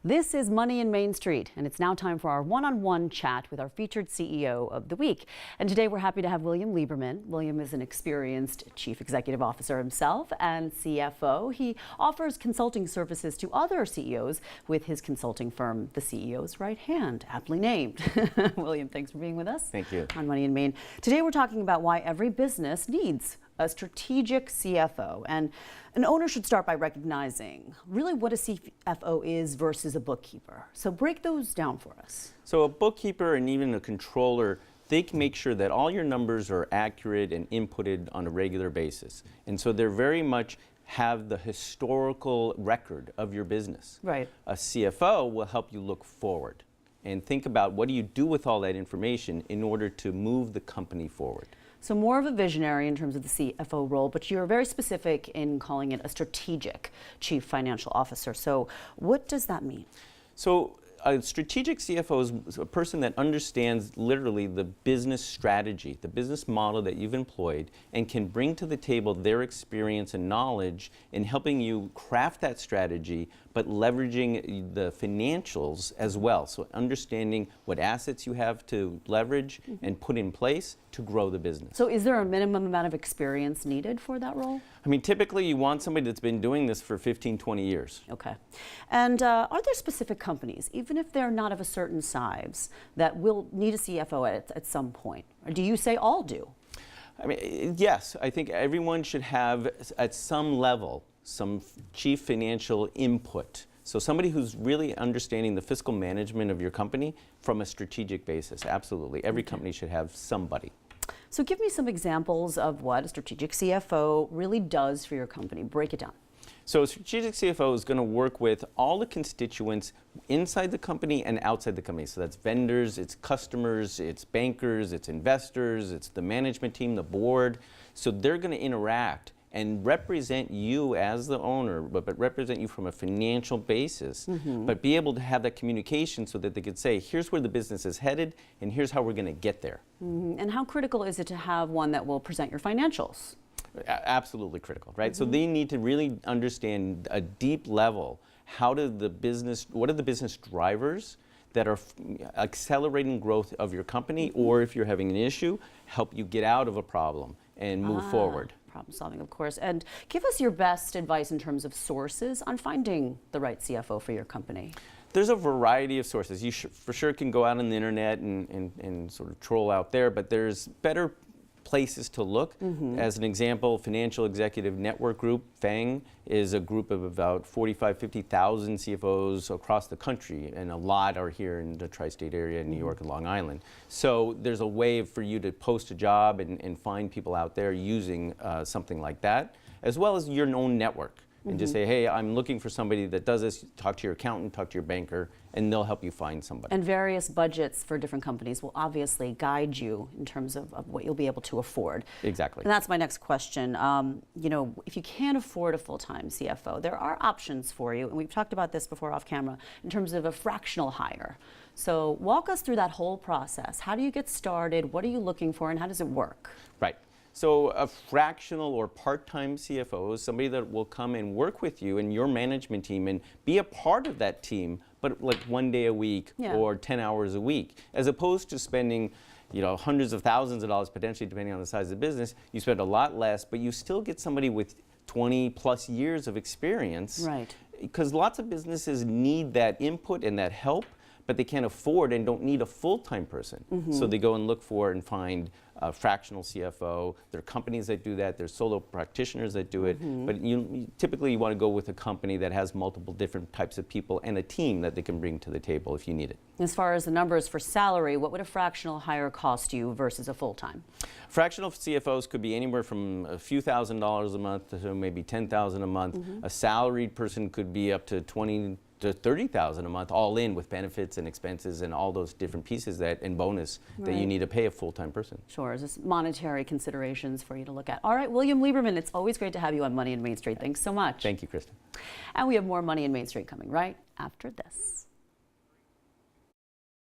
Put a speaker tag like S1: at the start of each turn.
S1: This is Money in Main Street, and it's now time for our one-on-one chat with our featured CEO of the week. And today we're happy to have William Lieberman. William is an experienced Chief Executive Officer himself and CFO. He offers consulting services to other CEOs with his consulting firm, the CEO's Right Hand, aptly named. William, thanks for being with us.
S2: Thank you.
S1: On Money in Main. Today we're talking about why every business needs a strategic CFO, and an owner should start by recognizing really what a CFO is versus a bookkeeper. So break those down for us.
S2: So a bookkeeper and even a controller, they can make sure that all your numbers are accurate and inputted on a regular basis. And so they're very much have the historical record of your business.
S1: Right.
S2: A CFO will help you look forward and think about what do you do with all that information in order to move the company forward.
S1: So more of a visionary in terms of the CFO role, but you're very specific in calling it a strategic chief financial officer. So what does that mean?
S2: So a strategic CFO is a person that understands literally the business strategy, the business model that you've employed, and can bring to the table their experience and knowledge in helping you craft that strategy, but leveraging the financials as well. So understanding what assets you have to leverage and put in place to grow the business.
S1: So is there a minimum amount of experience needed for that role?
S2: I mean, typically you want somebody that's been doing this for 15, 20 years.
S1: Okay. And are there specific companies, even if they're not of a certain size, that will need a CFO at some point? Or do you say all do?
S2: I mean, yes, I think everyone should have, at some level, some chief financial input. So somebody who's really understanding the fiscal management of your company from a strategic basis. Absolutely. Every company should have somebody.
S1: So give me some examples of what a strategic CFO really does for your company. Break it down.
S2: So a strategic CFO is going to work with all the constituents inside the company and outside the company. So that's vendors, it's customers, it's bankers, it's investors, it's the management team, the board. So they're going to interact and represent you as the owner, but represent you from a financial basis, but be able to have that communication so that they could say, here's where the business is headed, and here's how we're going to get there.
S1: And how critical is it to have one that will present your financials?
S2: Absolutely critical, right? So they need to really understand a deep level, what are the business drivers that are accelerating growth of your company, or if you're having an issue, help you get out of a problem and move forward.
S1: Problem solving, of course. And give us your best advice in terms of sources on finding the right CFO for your company.
S2: There's a variety of sources. You for sure can go out on the internet and sort of troll out there, but there's better places to look. As an example, Financial Executive Network Group, FANG, is a group of about 50,000 CFOs across the country, and a lot are here in the tri-state area in New York and Long Island. So there's a way for you to post a job and find people out there using something like that, as well as your own network. And just say, hey, I'm looking for somebody that does this. Talk to your accountant, talk to your banker, and they'll help you find somebody.
S1: And various budgets for different companies will obviously guide you in terms of what you'll be able to afford.
S2: Exactly.
S1: And that's my next question. You know, if you can't afford a full-time CFO, there are options for you, and we've talked about this before off camera, in terms of a fractional hire. So walk us through that whole process. How do you get started? What are you looking for, and how does it work?
S2: Right. So a fractional or part-time CFO is somebody that will come and work with you and your management team and be a part of that team, but like 1 day a week or 10 hours a week, as opposed to spending, you know, hundreds of thousands of dollars potentially, depending on the size of the business. You spend a lot less, but you still get somebody with 20 plus years of experience.
S1: Right.
S2: Because lots of businesses need that input and that help, but they can't afford and don't need a full-time person. So they go and look for and find a fractional CFO. There are companies that do that. There's solo practitioners that do it. But typically you want to go with a company that has multiple different types of people and a team that they can bring to the table if you need it.
S1: As far as the numbers for salary, what would a fractional hire cost you versus a full-time?
S2: Fractional CFOs could be anywhere from a few $1,000s a month to maybe $10,000 a month. A salaried person could be up to $20,000 to $30,000 a month, all in with benefits and expenses and all those different pieces and bonus that you need to pay a full-time person.
S1: Sure, just monetary considerations for you to look at. All right, William Lieberman, it's always great to have you on Money in Main Street. Thanks so much.
S2: Thank you, Kristen.
S1: And we have more Money in Main Street coming right after this.